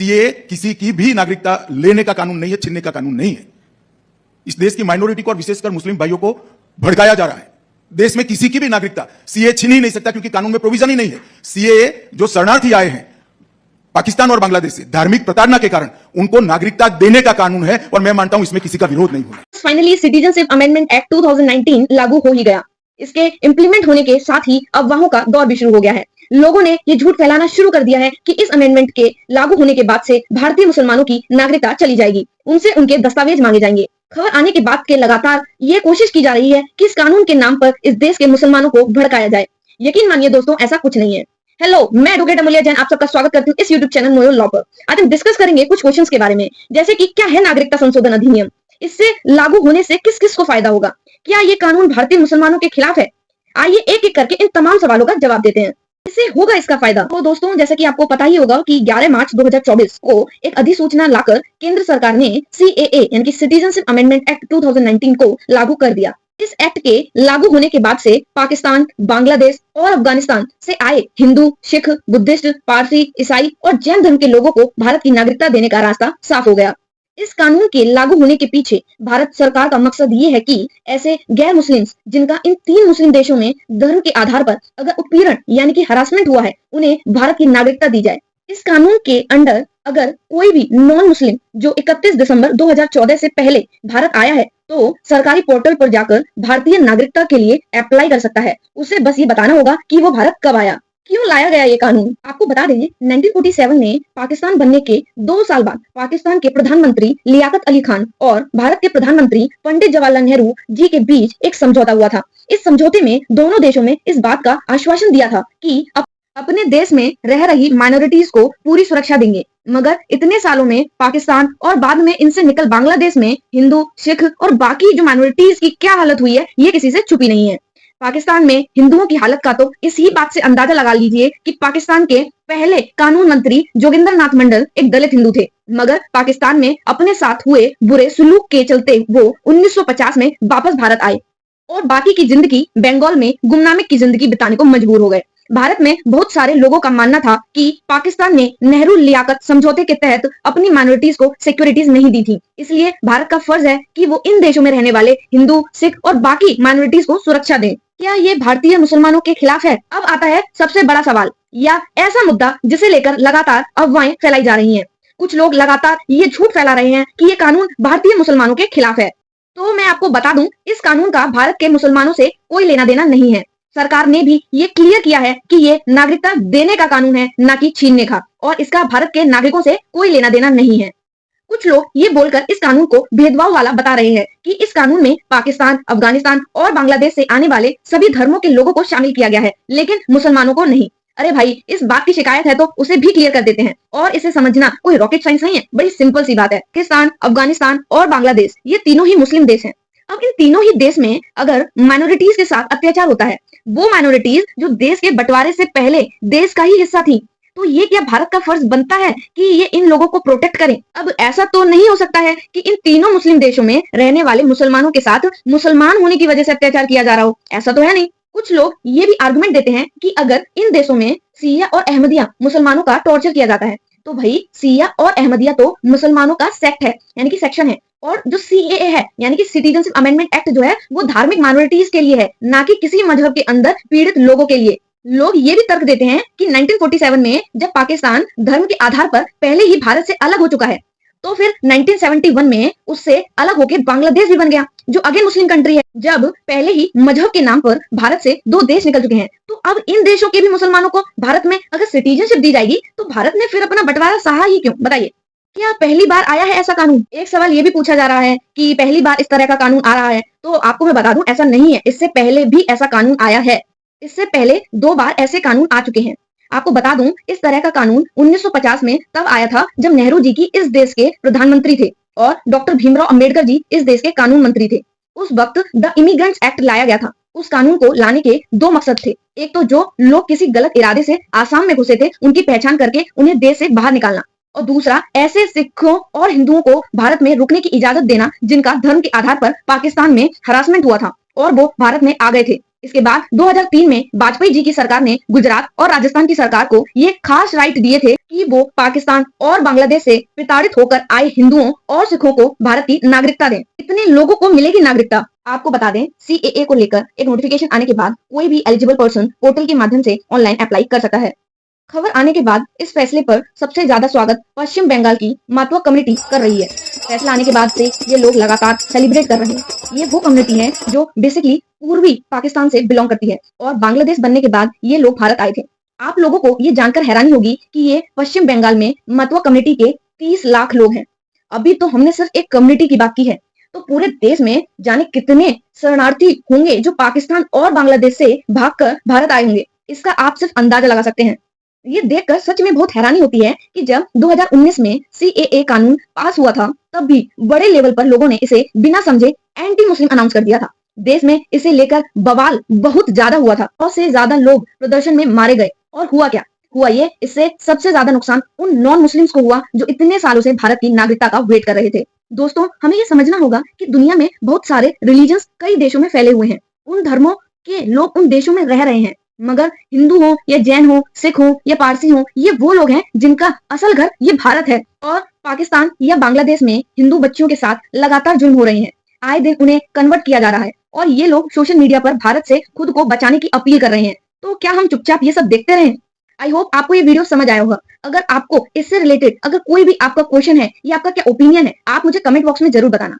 ये किसी की भी नागरिकता लेने का कानून नहीं है, छीनने का कानून नहीं है। इस देश की माइनॉरिटी को और विशेषकर मुस्लिम भाइयों को भड़काया जा रहा है। देश में किसी की भी नागरिकता सीए छीन ही नहीं सकता, क्योंकि कानून में प्रोविजन ही नहीं है। सीए जो शरणार्थी आए हैं पाकिस्तान और बांग्लादेश से धार्मिक प्रताड़ना के कारण, उनको नागरिकता देने का कानून है, और मैं मानता हूं इसमें किसी का विरोध नहीं होना। फाइनली सिटीजनशिप अमेंडमेंट एक्ट 2019 लागू हो ही गया। इसके इम्प्लीमेंट होने के साथ ही अफवाहों का दौर भी शुरू हो गया है। लोगों ने ये झूठ फैलाना शुरू कर दिया है कि इस अमेंडमेंट के लागू होने के बाद से भारतीय मुसलमानों की नागरिकता चली जाएगी, उनसे उनके दस्तावेज मांगे जाएंगे। खबर आने के बाद के लगातार ये कोशिश की जा रही है कि इस कानून के नाम पर इस देश के मुसलमानों को भड़काया जाए। यकीन मानिए दोस्तों, ऐसा कुछ नहीं है। हेलो, मैं एडवोकेट अमूल्य जैन आप सबका स्वागत करती हूँ इस यूट्यूब चैनल नोयो लॉ पर। आज हम डिस्कस करेंगे कुछ क्वेश्चंस के बारे में, जैसे कि क्या है नागरिकता संशोधन अधिनियम, इससे लागू होने से किस किस को फायदा होगा, क्या ये कानून भारतीय मुसलमानों के खिलाफ है। आइए एक एक करके इन तमाम सवालों का जवाब देते हैं। इससे होगा इसका फायदा। तो दोस्तों, जैसे कि आपको पता ही होगा कि 11 मार्च 2024 को एक अधिसूचना लाकर केंद्र सरकार ने सीएए यानी कि सिटीजनशिप अमेंडमेंट एक्ट 2019 को लागू कर दिया। इस एक्ट के लागू होने के बाद से पाकिस्तान, बांग्लादेश और अफगानिस्तान से आए हिंदू, सिख, बुद्धिस्ट, पारसी, ईसाई और जैन धर्म के लोगों को भारत की नागरिकता देने का रास्ता साफ हो गया। इस कानून के लागू होने के पीछे भारत सरकार का मकसद ये है कि ऐसे गैर मुस्लिम्स जिनका इन 3 मुस्लिम देशों में धर्म के आधार पर अगर उत्पीड़न यानी कि हरासमेंट हुआ है, उन्हें भारत की नागरिकता दी जाए। इस कानून के अंडर अगर कोई भी नॉन मुस्लिम जो 31 दिसंबर 2014 से पहले भारत आया है, तो सरकारी पोर्टल पर जाकर भारतीय नागरिकता के लिए अप्लाई कर सकता है। उसे बस ये बताना होगा कि वो भारत कब आया, क्यों लाया गया ये कानून। आपको बता दें, 1947 में पाकिस्तान बनने के 2 साल बाद पाकिस्तान के प्रधानमंत्री लियाकत अली खान और भारत के प्रधानमंत्री पंडित जवाहरलाल नेहरू जी के बीच एक समझौता हुआ था। इस समझौते में दोनों देशों में इस बात का आश्वासन दिया था कि अपने देश में रह रही माइनॉरिटीज को पूरी सुरक्षा देंगे। मगर इतने सालों में पाकिस्तान और बाद में इनसे निकल बांग्लादेश में हिंदू, सिख और बाकी जो माइनॉरिटीज की क्या हालत हुई है, ये किसी से छुपी नहीं है। पाकिस्तान में हिंदुओं की हालत का तो इसी बात से अंदाजा लगा लीजिए कि पाकिस्तान के पहले कानून मंत्री जोगिंदर नाथ मंडल एक दलित हिंदू थे, मगर पाकिस्तान में अपने साथ हुए बुरे सलूक के चलते वो 1950 में वापस भारत आए और बाकी की जिंदगी बंगाल में गुमनामी की जिंदगी बिताने को मजबूर हो गए। भारत में बहुत सारे लोगों का मानना था कि पाकिस्तान ने नेहरू लियाकत समझौते के तहत अपनी माइनॉरिटीज को सिक्योरिटीज नहीं दी थी, इसलिए भारत का फर्ज है कि वो इन देशों में रहने वाले हिंदू, सिख और बाकी माइनॉरिटीज को सुरक्षा दें। क्या ये भारतीय मुसलमानों के खिलाफ है? अब आता है सबसे बड़ा सवाल, या ऐसा मुद्दा जिसे लेकर लगातार अफवाहें फैलाई जा रही हैं। कुछ लोग लगातार ये झूठ फैला रहे हैं कि ये कानून भारतीय मुसलमानों के खिलाफ है। तो मैं आपको बता दूं, इस कानून का भारत के मुसलमानों से कोई लेना देना नहीं है। सरकार ने भी ये क्लियर किया है कि ये नागरिकता देने का कानून है, ना कि छीनने का, और इसका भारत के नागरिकों से कोई लेना देना नहीं है। कुछ लोग ये बोलकर इस कानून को भेदभाव वाला बता रहे हैं कि इस कानून में पाकिस्तान, अफगानिस्तान और बांग्लादेश से आने वाले सभी धर्मों के लोगों को शामिल किया गया है, लेकिन मुसलमानों को नहीं। अरे भाई, इस बात की शिकायत है तो उसे भी क्लियर कर देते हैं, और इसे समझना कोई रॉकेट साइंस नहीं है, बड़ी सिंपल सी बात है। पाकिस्तान, अफगानिस्तान और बांग्लादेश ये तीनों ही मुस्लिम देश हैं। अब इन तीनों ही देश में अगर माइनॉरिटीज के साथ अत्याचार होता है, वो माइनॉरिटीज जो देश के बंटवारे से पहले देश का ही हिस्सा थी, तो ये क्या भारत का फर्ज बनता है कि ये इन लोगों को प्रोटेक्ट करें? अब ऐसा तो नहीं हो सकता है कि इन तीनों मुस्लिम देशों में रहने वाले मुसलमानों के साथ मुसलमान होने की वजह से अत्याचार किया जा रहा हो, ऐसा तो है नहीं। कुछ लोग ये भी आर्गुमेंट देते हैं कि अगर इन देशों में सिया और अहमदिया मुसलमानों का टॉर्चर किया जाता है, तो भाई सिया और अहमदिया तो मुसलमानों का सेक्ट है यानी कि सेक्शन है, और जो सीएए है यानी कि सिटीजनशिप अमेंडमेंट एक्ट जो है वो धार्मिक माइनॉरिटीज के लिए है, ना कि किसी मजहब के अंदर पीड़ित लोगों के लिए। लोग ये भी तर्क देते हैं कि 1947 में जब पाकिस्तान धर्म के आधार पर पहले ही भारत से अलग हो चुका है, तो फिर 1971 में उससे अलग होकर बांग्लादेश भी बन गया, जो अगेन मुस्लिम कंट्री है। जब पहले ही मजहब के नाम पर भारत से 2 देश निकल चुके हैं, तो अब इन देशों के भी मुसलमानों को भारत में अगर सिटीजनशिप दी जाएगी, तो भारत ने फिर अपना बंटवारा सहा ही क्यों? बताइए, क्या पहली बार आया है ऐसा कानून? एक सवाल ये भी पूछा जा रहा है कि पहली बार इस तरह का कानून आ रहा है, तो आपको मैं बता दूं, ऐसा नहीं है। इससे पहले भी ऐसा कानून आया है। इससे पहले 2 बार ऐसे कानून आ चुके हैं। आपको बता दूं, इस तरह का कानून 1950 में तब आया था जब नेहरू जी की इस देश के प्रधानमंत्री थे और डॉक्टर भीमराव अंबेडकर जी इस देश के कानून मंत्री थे। उस वक्त द इमिग्रेंट्स एक्ट लाया गया था। उस कानून को लाने के 2 मकसद थे। एक तो जो लोग किसी गलत इरादे से आसाम में घुसे थे, उनकी पहचान करके उन्हें देश से बाहर निकालना, और दूसरा ऐसे सिखों और हिंदुओं को भारत में रुकने की इजाजत देना जिनका धर्म के आधार पर पाकिस्तान में हरासमेंट हुआ था और वो भारत में आ गए थे। इसके बाद 2003 में वाजपेयी जी की सरकार ने गुजरात और राजस्थान की सरकार को ये खास राइट दिए थे कि वो पाकिस्तान और बांग्लादेश से प्रताड़ित होकर आए हिंदुओं और सिखों को भारत की नागरिकता दें। इतने लोगों को मिलेगी नागरिकता। आपको बता दें, सीएए को लेकर एक नोटिफिकेशन आने के बाद कोई भी एलिजिबल पर्सन पोर्टल के माध्यम से ऑनलाइन अप्लाई कर सकता है। खबर आने के बाद इस फैसले पर सबसे ज्यादा स्वागत पश्चिम बंगाल की मातवा कम्युनिटी कर रही है। फैसला आने के बाद से ये लोग लगातार सेलिब्रेट कर रहे हैं। ये वो कम्युनिटी है जो बेसिकली पूर्वी पाकिस्तान से बिलोंग करती है और बांग्लादेश बनने के बाद ये लोग भारत आए थे। आप लोगों को ये जानकर हैरानी होगी कि ये पश्चिम बंगाल में मातवा कम्युनिटी के 30 लाख लोग हैं। अभी तो हमने सिर्फ एक कम्युनिटी की बात की है, तो पूरे देश में जाने कितने शरणार्थी होंगे जो पाकिस्तान और बांग्लादेश से भागकर भारत आए होंगे। इसका आप सिर्फ अंदाजा लगा सकते हैं। ये देखकर सच में बहुत हैरानी होती है कि जब 2019 में सीएए कानून पास हुआ था, तब भी बड़े लेवल पर लोगों ने इसे बिना समझे एंटी मुस्लिम अनाउंस कर दिया था। देश में इसे लेकर बवाल बहुत ज्यादा हुआ था और से ज्यादा लोग प्रदर्शन में मारे गए। और हुआ क्या हुआ, ये इससे सबसे ज्यादा नुकसान उन नॉन मुस्लिम्स को हुआ जो इतने सालों से भारत की नागरिकता का वेट कर रहे थे। दोस्तों, हमें ये समझना होगा कि दुनिया में बहुत सारे रिलीजन्स कई देशों में फैले हुए हैं। उन धर्मों के लोग उन देशों में रह रहे हैं, मगर हिंदू हो या जैन हो, सिख हो या पारसी हो, ये वो लोग हैं जिनका असल घर ये भारत है। और पाकिस्तान या बांग्लादेश में हिंदू बच्चियों के साथ लगातार जुल्म हो रहे हैं। आए दिन उन्हें कन्वर्ट किया जा रहा है और ये लोग सोशल मीडिया पर भारत से खुद को बचाने की अपील कर रहे हैं। तो क्या हम चुपचाप ये सब देखते रहें? आई होप आपको ये वीडियो समझ आया होगा। अगर आपको इससे रिलेटेड अगर कोई भी आपका क्वेश्चन है या आपका क्या ओपिनियन है, आप मुझे कमेंट बॉक्स में जरूर बताना।